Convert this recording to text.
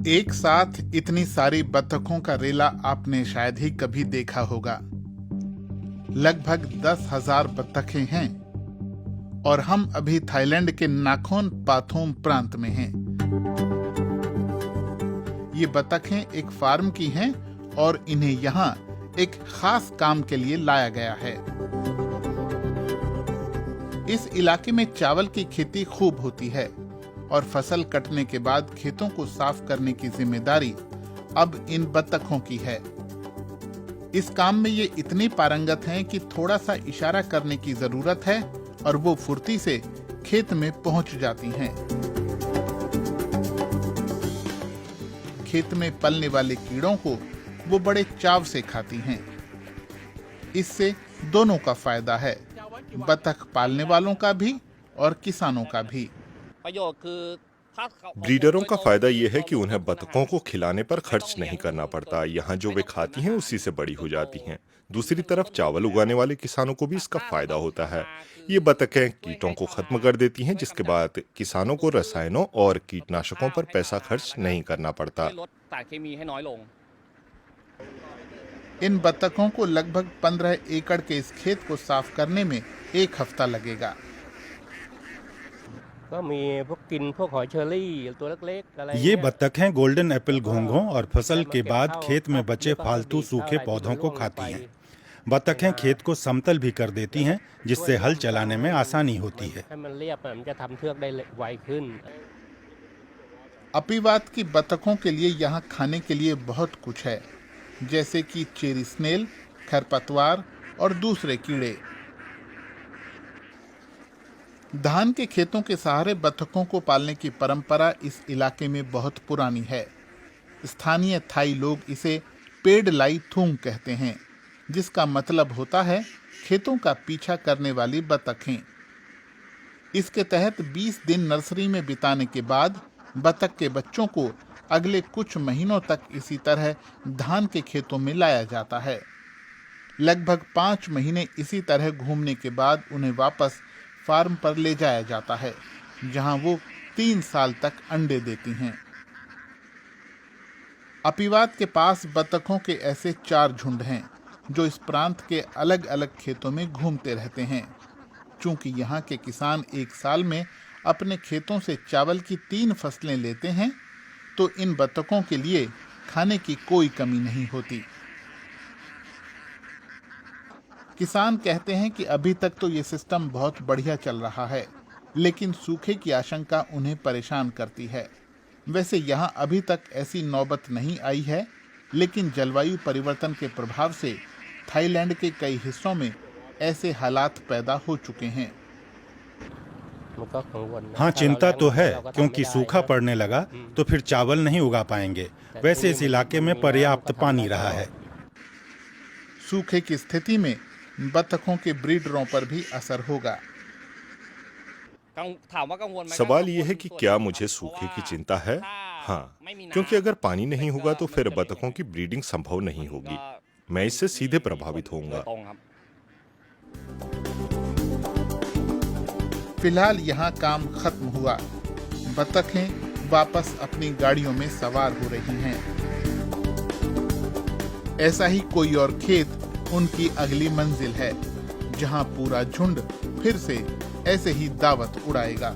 एक साथ इतनी सारी बतखों का रेला आपने शायद ही कभी देखा होगा। लगभग 10,000 बतखें हैं और हम अभी थाईलैंड के नाखोन पाथोम प्रांत में हैं। ये बतखें एक फार्म की हैं और इन्हें यहाँ एक खास काम के लिए लाया गया है। इस इलाके में चावल की खेती खूब होती है और फसल कटने के बाद खेतों को साफ करने की जिम्मेदारी अब इन बतखों की है। इस काम में ये इतनी पारंगत हैं कि थोड़ा सा इशारा करने की जरूरत है और वो फुर्ती से खेत में पहुंच जाती हैं। खेत में पलने वाले कीड़ों को वो बड़े चाव से खाती हैं। इससे दोनों का फायदा है, बतख पालने वालों का भी और किसानों का भी। ब्रीडरों का फायदा यह है कि उन्हें बतखों को खिलाने पर खर्च नहीं करना पड़ता। यहाँ जो वे खाती हैं उसी से बड़ी हो जाती हैं। दूसरी तरफ चावल उगाने वाले किसानों को भी इसका फायदा होता है। ये बतखें कीटों को खत्म कर देती हैं, जिसके बाद किसानों को रसायनों और कीटनाशकों पर पैसा खर्च नहीं करना पड़ता। इन बतखों को लगभग 15 एकड़ के इस खेत को साफ करने में 1 हफ्ता लगेगा। ये बतख हैं गोल्डन एप्पल घोंघों और फसल के बाद खेत में बचे फालतू सूखे पौधों को खाती हैं। बतखें खेत को समतल भी कर देती हैं, जिससे हल चलाने में आसानी होती है। अपीवात की बतखों के लिए यहाँ खाने के लिए बहुत कुछ है, जैसे कि चेरी स्नेल, खरपतवार और दूसरे कीड़े। धान के खेतों के सहारे बतखों को पालने की परंपरा इस इलाके में बहुत पुरानी है। स्थानीय थाई लोग इसे पेड़ लाई थूंग कहते हैं, जिसका मतलब होता है खेतों का पीछा करने वाली बतखें। इसके तहत 20 दिन नर्सरी में बिताने के बाद बतख के बच्चों को अगले कुछ महीनों तक इसी तरह धान के खेतों में लाया जाता है। लगभग 5 महीने इसी तरह घूमने के बाद उन्हें वापस फार्म पर ले जाया जाता है, जहां वो 3 साल तक अंडे देती हैं। अपीवात के पास बतखों के ऐसे 4 झुंड हैं, जो इस प्रांत के अलग अलग खेतों में घूमते रहते हैं। चूंकि यहाँ के किसान एक साल में अपने खेतों से चावल की 3 फसलें लेते हैं, तो इन बतखों के लिए खाने की कोई कमी नहीं होती। किसान कहते हैं कि अभी तक तो ये सिस्टम बहुत बढ़िया चल रहा है, लेकिन सूखे की आशंका उन्हें परेशान करती है। वैसे यहाँ अभी तक ऐसी नौबत नहीं आई है, लेकिन जलवायु परिवर्तन के प्रभाव से थाईलैंड के कई हिस्सों में ऐसे हालात पैदा हो चुके हैं। हाँ, चिंता तो है, क्योंकि सूखा पड़ने लगा तो फिर चावल नहीं उगा पाएंगे। वैसे इस इलाके में पर्याप्त पानी रहा है। सूखे की स्थिति में बतखों के ब्रीडरों पर भी असर होगा। सवाल यह है कि क्या मुझे सूखे की चिंता है? हाँ, क्योंकि अगर पानी नहीं होगा तो फिर बतखों की ब्रीडिंग संभव नहीं होगी। मैं इससे सीधे प्रभावित होऊंगा। फिलहाल यहाँ काम खत्म हुआ। बतखें वापस अपनी गाड़ियों में सवार हो रही हैं। ऐसा ही कोई और खेत उनकी अगली मंजिल है, जहाँ पूरा झुंड फिर से ऐसे ही दावत उड़ाएगा।